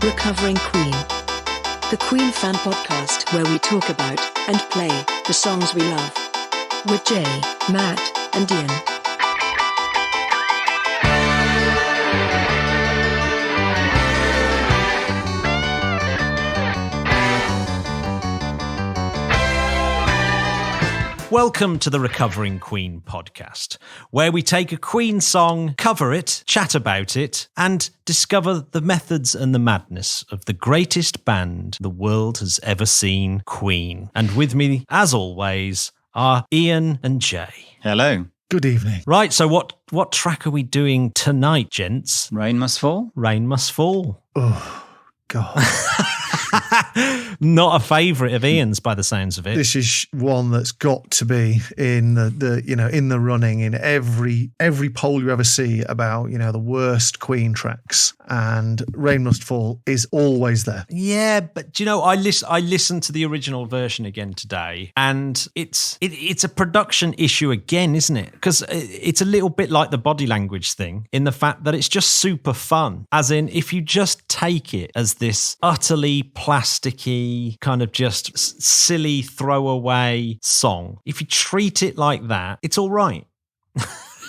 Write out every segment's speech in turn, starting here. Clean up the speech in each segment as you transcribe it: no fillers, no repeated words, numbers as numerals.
Recovering Queen. The Queen fan podcast where we talk about and play the songs we love. With Jay, Matt, and Ian. Welcome to the Recovering Queen podcast, where we take a Queen song, cover it, chat about it, and discover the methods and the madness of the greatest band the world has ever seen, Queen. And with me, as always, are Ian and Jay. Hello. Good evening. Right, so what track are we doing tonight, gents? Rain Must Fall? Rain Must Fall. Oh, God. Not a favourite of Ian's by the sounds of it. This is one that's got to be in the running in every poll you ever see about, the worst Queen tracks, and Rain Must Fall is always there. Yeah, but I listened to the original version again today, and it's a production issue again, isn't it? Because it's a little bit like the body language thing in the fact that it's just super fun. As in, if you just take it as this utterly plasticky, kind of just silly throwaway song, if you treat it like that, it's all right.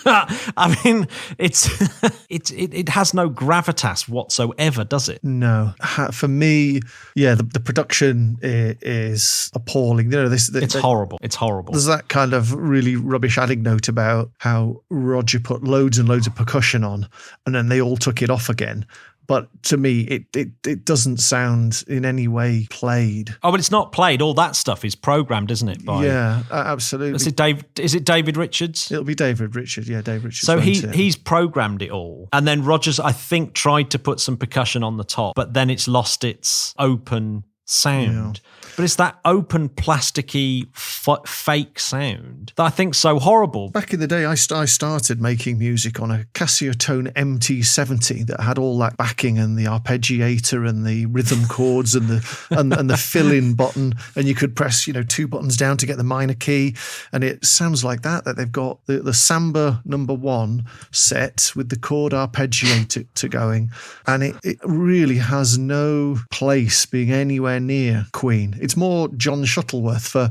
I mean, it has no gravitas whatsoever, does it? No. For me, yeah, the production is appalling. It's horrible. It's horrible. There's that kind of really rubbish anecdote about how Roger put loads and loads of percussion on, and then they all took it off again. But to me, it doesn't sound in any way played. Oh, but it's not played. All that stuff is programmed, isn't it? Yeah, absolutely. Is it David Richards? It'll be David Richards. Yeah, David Richards. So he's programmed it all. And then Rogers, I think, tried to put some percussion on the top, but then it's lost its open sound. Yeah. But it's that open, plasticky, fake sound that I think's so horrible. Back in the day, I started making music on a Casio Tone MT70 that had all that backing and the arpeggiator and the rhythm chords and the fill-in button, and you could press 2 buttons down to get the minor key, and it sounds like that they've got the Samba number 1 set with the chord arpeggiator going, and it really has no place being anywhere near Queen. It's more John Shuttleworth for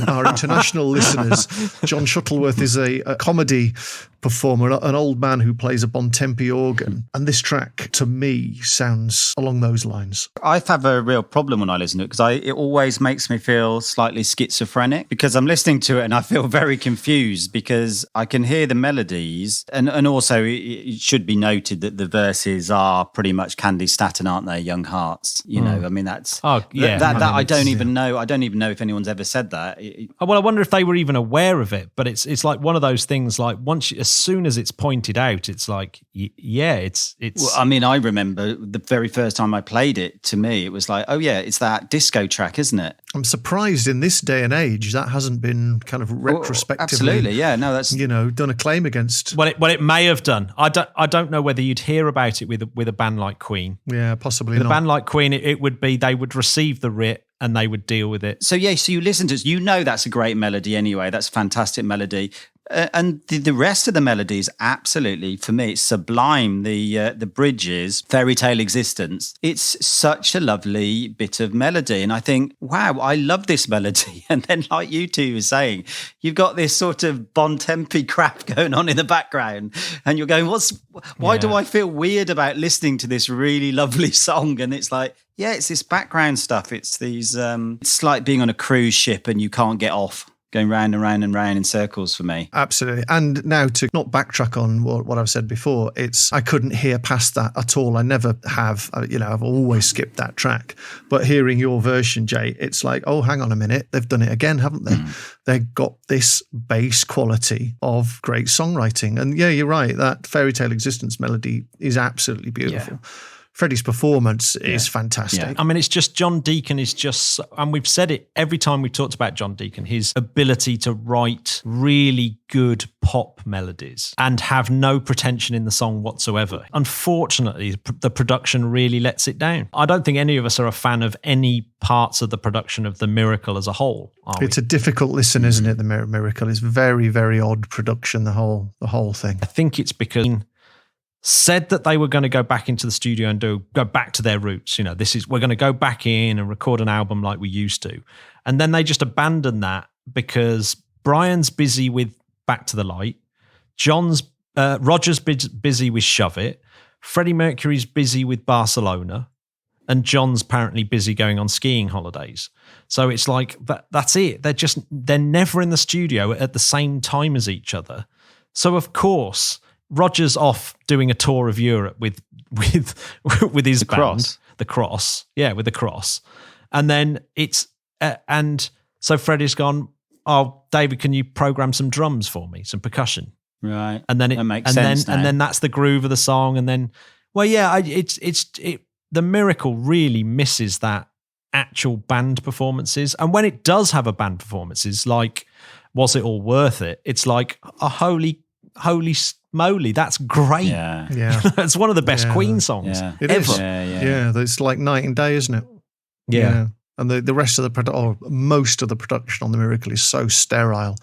our international listeners. John Shuttleworth is a comedy performer, an old man who plays a Bontempi organ. And this track, to me, sounds along those lines. I have a real problem when I listen to it because it always makes me feel slightly schizophrenic because I'm listening to it and I feel very confused because I can hear the melodies. And also, it should be noted that the verses are pretty much Candy Staton, aren't they? Young Hearts. I mean, that's... Oh, yeah. I don't even know. I don't even know if anyone's ever said that. Well, I wonder if they were even aware of it. But it's like one of those things. Like as soon as it's pointed out, it's like, yeah, it's. Well, I mean, I remember the very first time I played it. To me, it was like, oh yeah, it's that disco track, isn't it? I'm surprised in this day and age that hasn't been kind of retrospectively. Absolutely, yeah. No, that's done a claim against. Well, it may have done. I don't know whether you'd hear about it with a band like Queen. Yeah, possibly. With a band like Queen, it would be they would receive the writ and they would deal with it. So you listen to it, that's a great melody anyway. That's a fantastic melody. And the rest of the melody is absolutely, for me, it's sublime. The bridges, Fairy Tale Existence, it's such a lovely bit of melody. And I think, wow, I love this melody. And then like you two were saying, you've got this sort of Bontempi crap going on in the background. And you're going, why do I feel weird about listening to this really lovely song? And it's like, yeah, it's this background stuff. It's these, it's like being on a cruise ship and you can't get off. Going round and round and round in circles for me. Absolutely. And now to not backtrack on what I've said before, I couldn't hear past that at all. I never have. I've always skipped that track. But hearing your version, Jay, it's like, oh, hang on a minute. They've done it again, haven't they? They've got this bass quality of great songwriting. And yeah, you're right. That Fairy Tale Existence melody is absolutely beautiful. Yeah. Freddie's performance is fantastic. Yeah. I mean, it's just John Deacon is just, and we've said it every time we've talked about John Deacon, his ability to write really good pop melodies and have no pretension in the song whatsoever. Unfortunately, the production really lets it down. I don't think any of us are a fan of any parts of the production of The Miracle as a whole. It's a difficult listen, isn't it? The Miracle is very, very odd production, the whole thing. I think it's because said that they were going to go back into the studio and go back to their roots. You know, we're going to go back in and record an album like we used to. And then they just abandoned that because Brian's busy with Back to the Light. Roger's busy with Shove It. Freddie Mercury's busy with Barcelona. And John's apparently busy going on skiing holidays. So it's like, that's it. They're never in the studio at the same time as each other. So of course, Roger's off doing a tour of Europe with his band, The Cross. Yeah, with The Cross. And then and so Freddie's gone, oh, David, can you program some drums for me, some percussion? Right. And then that makes sense. And then that's the groove of the song. And then, well, yeah, the Miracle really misses that actual band performances. And when it does have a band performances, like, was it all worth it? It's like, a holy moly, that's great. Yeah. It's one of the best Queen songs It ever. is. Yeah, it's like night and day, isn't it? Yeah. And the rest of most of the production on The Miracle is so sterile,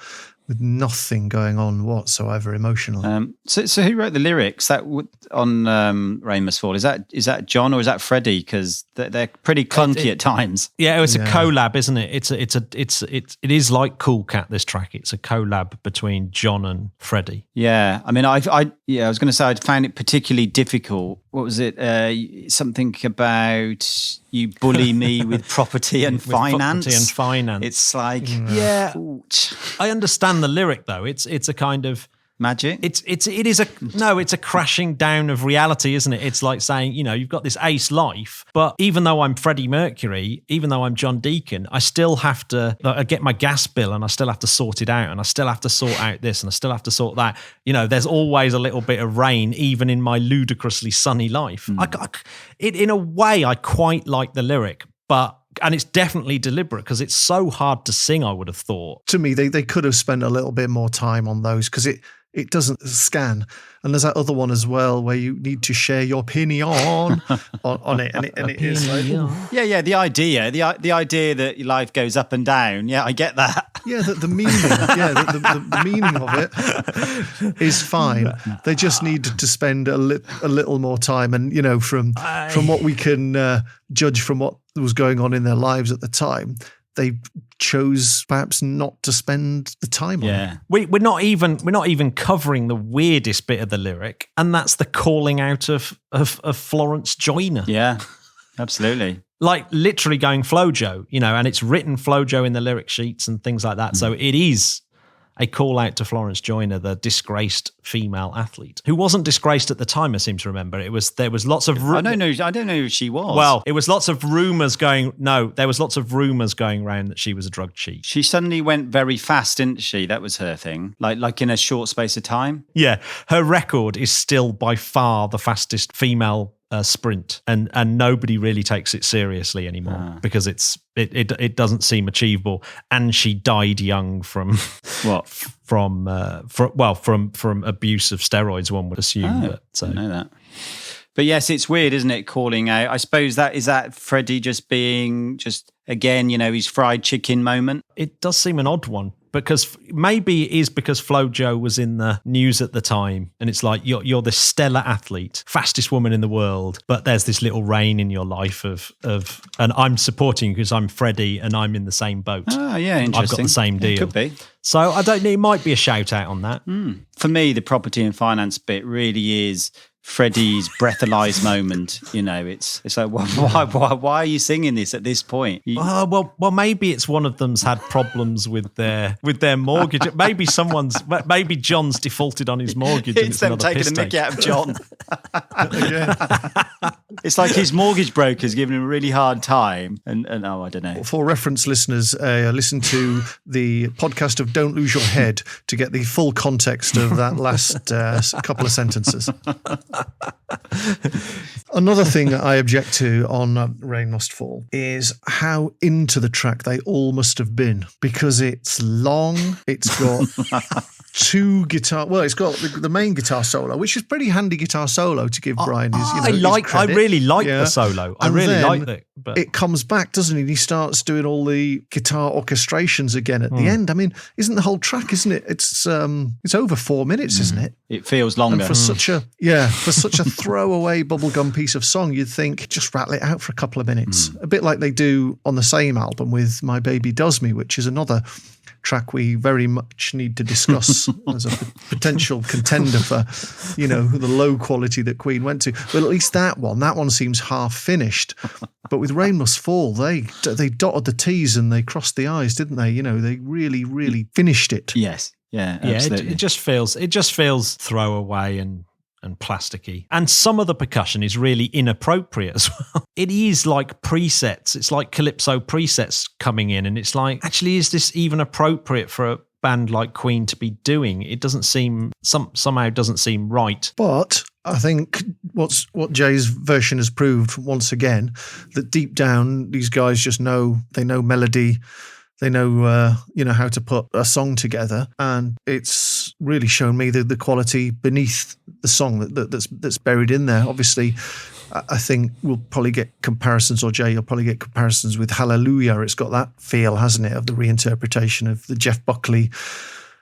with nothing going on whatsoever emotionally. So who wrote the lyrics on Rain Must Fall? Is that John or is that Freddie? Because they're pretty clunky at times. Yeah, it's a collab, isn't it? It is like Cool Cat. This track, it's a collab between John and Freddie. Yeah, I mean, I was going to say I found it particularly difficult. What was it? Something about you bully me with property and finance. Property and finance. It's like, I understand the lyric though. It's a kind of magic. It's a crashing down of reality, isn't it? It's like saying, you know, you've got this ace life, but even though I'm Freddie Mercury, even though I'm John Deacon, I still have to get my gas bill and I still have to sort it out and I still have to sort out this and I still have to sort that. You know, there's always a little bit of rain, even in my ludicrously sunny life. In a way, I quite like the lyric, and it's definitely deliberate because it's so hard to sing, I would have thought. To me, they could have spent a little bit more time on those because it doesn't scan. And there's that other one as well where you need to share your opinion on it. And it is like, yeah, the idea that your life goes up and down. Yeah, I get that. Yeah, the meaning. Yeah, the meaning of it is fine. They just needed to spend a little more time. And, you know, from what we can judge from what was going on in their lives at the time, they chose perhaps not to spend the time on it. We're not even covering the weirdest bit of the lyric, and that's the calling out of Florence Joyner. Yeah, absolutely. Like literally going Flo Jo, you know, and it's written Flo Jo in the lyric sheets and things like that. So it is a call out to Florence Joyner, the disgraced female athlete, who wasn't disgraced at the time, I seem to remember. There was lots of... I don't know who she was. Well, it was lots of rumours going... No, there was lots of rumours going around that she was a drug cheat. She suddenly went very fast, didn't she? That was her thing. Like in a short space of time. Yeah. Her record is still by far the fastest female sprint, and nobody really takes it seriously anymore because it doesn't seem achievable. And she died young from what? From abuse of steroids, one would assume. I don't know that. But yes, it's weird, isn't it? Calling out. I suppose that Freddie just being again, you know, his fried chicken moment. It does seem an odd one. Because maybe it is because Flo Jo was in the news at the time, and it's like you're this stellar athlete, fastest woman in the world, but there's this little reign in your life of and I'm supporting you because I'm Freddie and I'm in the same boat. Oh yeah, interesting. I've got the same deal. It could be. So I don't know. It might be a shout out on that. For me, the property and finance bit really is Freddie's breathalyzed moment. You know, it's like, why are you singing this at this point? Well, maybe it's one of them's had problems with their mortgage. Maybe John's defaulted on his mortgage. It's them taking the mickey out of John. It's like his mortgage broker's giving him a really hard time. And I don't know. For reference listeners, listen to the podcast of Don't Lose Your Head to get the full context of that last couple of sentences. Another thing I object to on Rain Must Fall is how into the track they all must have been, because it's long, it's got two guitar. Well, it's got the main guitar solo, which is pretty handy guitar solo to give Brian his. I really like the solo. I really like it. But it comes back, doesn't it? He starts doing all the guitar orchestrations again at the end. I mean, isn't the whole track? Isn't it? It's over 4 minutes, isn't it? It feels longer. And for such a throwaway bubblegum piece of song, you'd think just rattle it out for a couple of minutes. A bit like they do on the same album with My Baby Does Me, which is another track we very much need to discuss as a potential contender for, the low quality that Queen went to. But at least that one seems half finished. But with Rain Must Fall, they dotted the T's and they crossed the I's, didn't they? They really, really finished it. Yes. Yeah, absolutely. It just feels throwaway and plasticky. And some of the percussion is really inappropriate as well. It is like presets. It's like Calypso presets coming in, and it's like, actually, is this even appropriate for a band like Queen to be doing? It doesn't seem, somehow doesn't seem right. But I think what Jay's version has proved once again, that deep down, these guys just know melody. They know, how to put a song together, and it's really shown me the quality beneath the song that's buried in there. Obviously, I think we'll probably get comparisons, or Jay, you'll probably get comparisons with Hallelujah. It's got that feel, hasn't it, of the reinterpretation of the Jeff Buckley,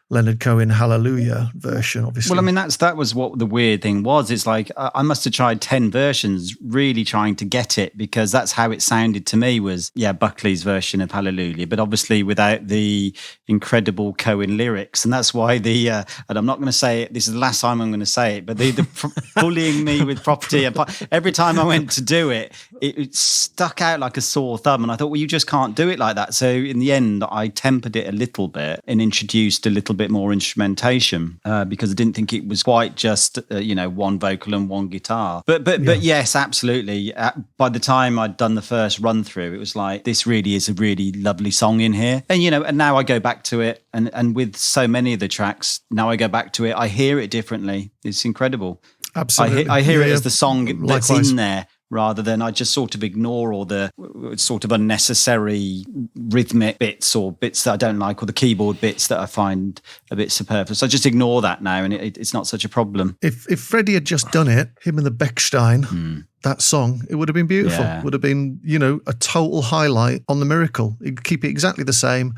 Leonard Cohen Hallelujah version, obviously. Well, I mean, that was what the weird thing was. It's like I must have tried 10 versions really trying to get it, because that's how it sounded to me was, Buckley's version of Hallelujah, but obviously without the incredible Cohen lyrics. And that's why and I'm not going to say it, this is the last time I'm going to say it, but the bullying me with property, every time I went to do it, it stuck out like a sore thumb. And I thought, well, you just can't do it like that. So in the end, I tempered it a little bit and introduced a little bit more instrumentation because I didn't think it was quite just one vocal and one guitar. But yes, absolutely. By the time I'd done the first run through, it was like, this really is a really lovely song in here. And and now I go back to it, and with so many of the tracks, now I go back to it, I hear it differently. It's incredible. Absolutely, I hear it as the song that's Likewise. in there, rather than I just sort of ignore all the sort of unnecessary rhythmic bits or bits that I don't like, or the keyboard bits that I find a bit superfluous. I just ignore that now, and it's not such a problem. If Freddie had just done it, him and the Bechstein, that song, it would have been beautiful. Yeah. Would have been, a total highlight on the Miracle. He'd keep it exactly the same.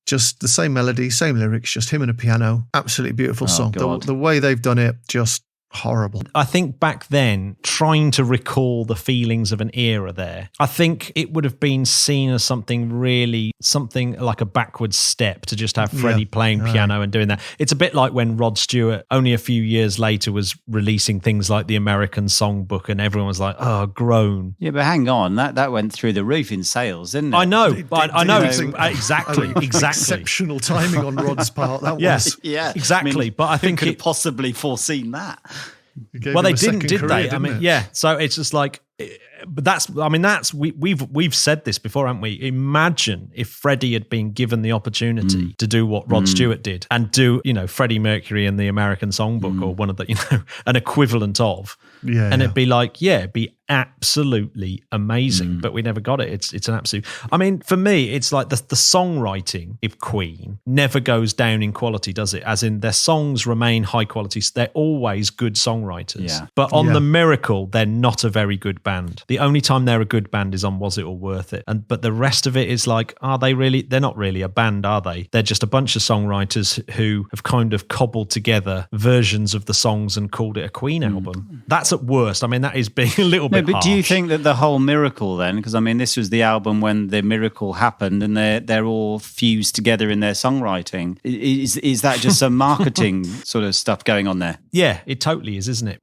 Just the same melody, same lyrics, just him and a piano. Absolutely beautiful song. The way they've done it, just horrible. I think back then, trying to recall the feelings of an era there, I think it would have been seen as something like a backward step to just have Freddie playing piano and doing that. It's a bit like when Rod Stewart, only a few years later, was releasing things like the American Songbook, and everyone was like, oh, groan. Yeah, but hang on, that went through the roof in sales, didn't it? I know, exactly. Exceptional timing on Rod's part. That was. Yeah, exactly. But I think who could have possibly foreseen that? Well, they didn't, did they? I mean, yeah. So it's just like, but we've said this before, haven't we? Imagine if Freddie had been given the opportunity to do what Rod Stewart did, and do Freddie Mercury and the American Songbook, or one of the an equivalent of, it'd be like, it'd be absolutely amazing. But we never got it. It's an absolute. I mean, for me, it's like the songwriting of Queen never goes down in quality, does it? As in, their songs remain high quality. So they're always good songwriters. Yeah. But on the Miracle, they're not a very good band. The only time they're a good band is on Was It All Worth It? But the rest of it is like, are they really? They're not really a band, are they? They're just a bunch of songwriters who have kind of cobbled together versions of the songs and called it a Queen album. That's at worst. I mean, that is being a little bit but harsh. Do you think that the whole Miracle then, because I mean, this was the album when the Miracle happened, and they're all fused together in their songwriting. Is that just some marketing sort of stuff going on there? Yeah, it totally is, isn't it?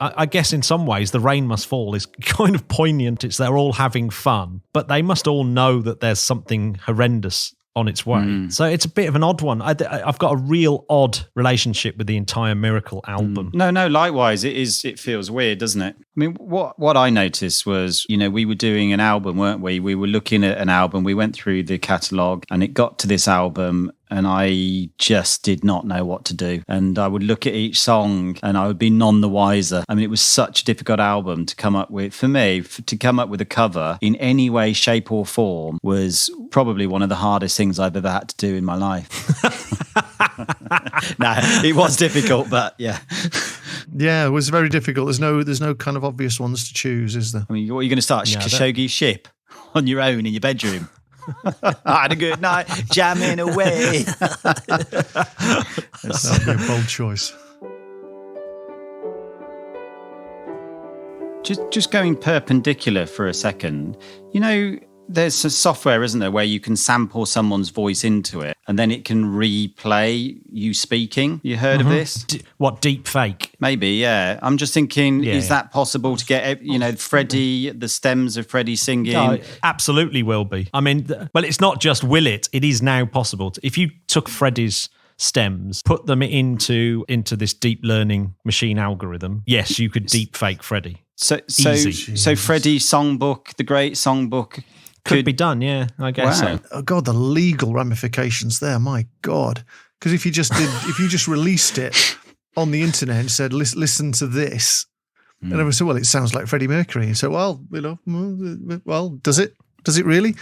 I guess in some ways, The Rain Must Fall is kind of poignant. They're all having fun, but they must all know that there's something horrendous on its way. So it's a bit of an odd one. I've got a real odd relationship with the entire Miracle album. No, likewise. It feels weird, doesn't it? I mean, what I noticed was, we were doing an album, weren't we? We were looking at an album. We went through the catalogue, and it got to this album, and I just did not know what to do. And I would look at each song and I would be none the wiser. I mean, it was such a difficult album to come up with. For me, to come up with a cover in any way, shape or form was probably one of the hardest things I've ever had to do in my life. No, it was difficult, but yeah. Yeah, it was very difficult. There's no kind of obvious ones to choose, is there? I mean, what are you going to start? Khashoggi ship on your own in your bedroom? I had a good night, jamming away. That would be a bold choice. Just going perpendicular for a second, you know, there's a software, isn't there, where you can sample someone's voice into it and then it can replay you speaking. You heard of this? What, deep fake? Maybe, yeah. I'm just thinking, is that possible to get, you know, Freddie, the stems of Freddie singing? No, it absolutely will be. I mean, well, it's not just will it is now possible. If you took Freddie's stems, put them into this deep learning machine algorithm, yes, you could deep fake Freddie. So Freddie's songbook, the great songbook, could be done, yeah, I guess so. Oh God, the legal ramifications there, my God. Because if you just released it on the internet and said, listen to this, and everyone said, well, it sounds like Freddie Mercury. And so, well, you know, well, does it? Does it really?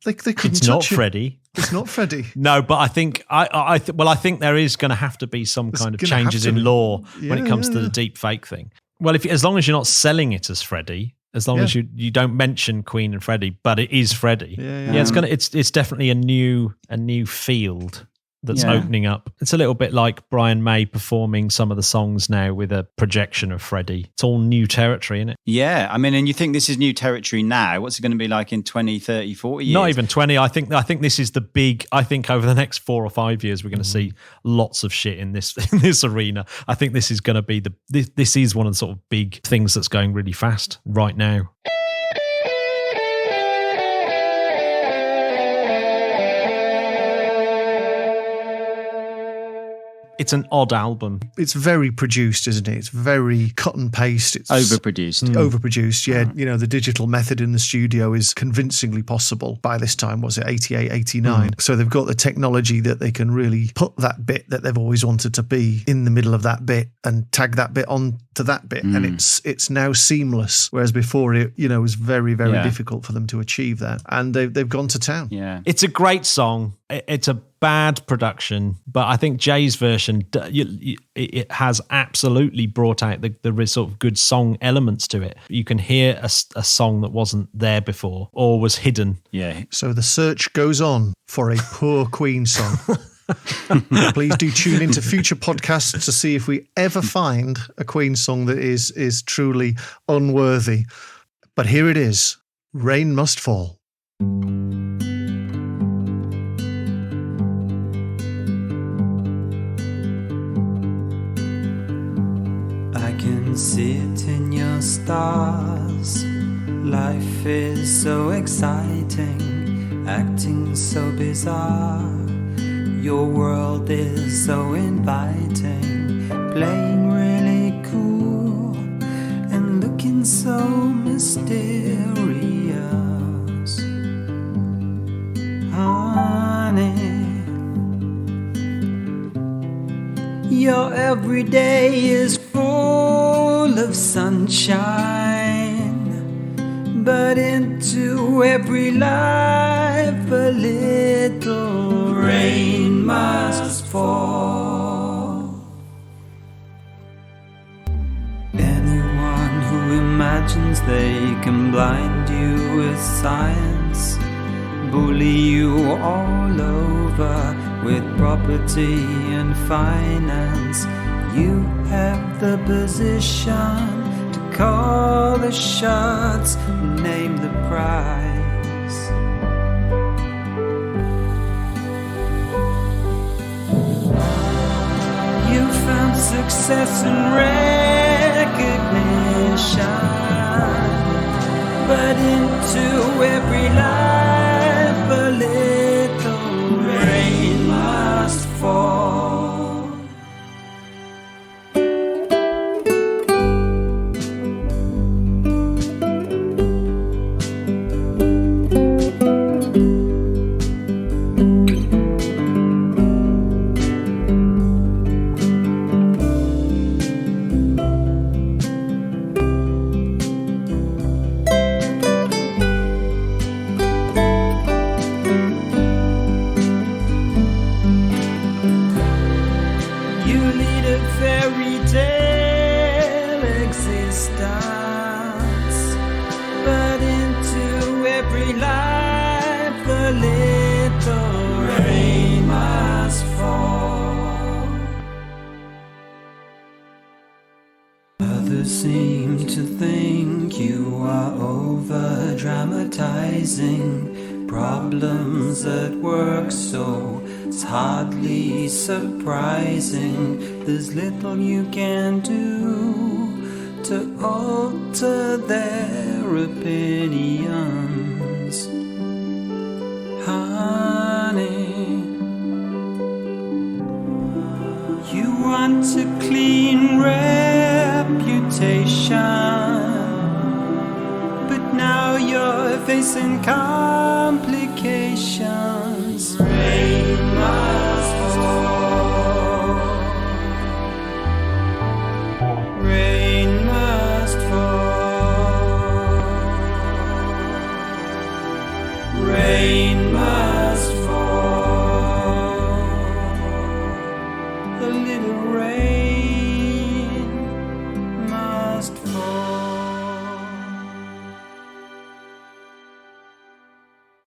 They couldn't It's not Freddie. It's not Freddie. No, but I think I think there is going to have to be some kind of changes in law when it comes to the deep fake thing. Well, as long as you're not selling it as Freddie, as long as you don't mention Queen and Freddie, but it is Freddie. It's definitely a new field that's opening up. It's a little bit like Brian May performing some of the songs now with a projection of Freddie. It's all new territory, isn't it? Yeah, I mean, and you think this is new territory now. What's it going to be like in 20, 30, 40 years? Not even 20. I think this is the big, I think over the next 4 or 5 years, we're going to see lots of shit in this arena. I think this is going to be this is one of the sort of big things that's going really fast right now. It's an odd album. It's very produced, isn't it? It's very cut and paste. It's overproduced. Overproduced, yeah. You know, the digital method in the studio is convincingly possible by this time. Was it 88, 89? So they've got the technology that they can really put that bit that they've always wanted to be in the middle of that bit and tag that bit on to that bit. And it's now seamless. Whereas before it, you know, was very, very difficult for them to achieve that. And they've gone to town. Yeah. It's a great song. It's a bad production, but I think Jay's version, it has absolutely brought out the sort of good song elements to it. You can hear a song that wasn't there before or was hidden. Yeah. So the search goes on for a poor Queen song. Please do tune into future podcasts to see if we ever find a Queen song that is truly unworthy. But here it is. Rain Must Fall. I can see it in your stars. Life is so exciting, acting so bizarre. Your world is so inviting, playing really cool and looking so mysterious. Honey, your every day is full of sunshine, but into every life a little rain must fall. Anyone who imagines they can blind you with science, bully you all over with property and finance, you have the position to call the shots, name the price. You found success and recognition, but into every life a little rain must fall. Others seem to think you are over-dramatizing problems at work, so it's hardly surprising there's little you can do to alter their opinions. Honey, you want a clean reputation, but now you're facing complications. Rain must fall. Rain must fall. Rain must fall. A little rain must fall.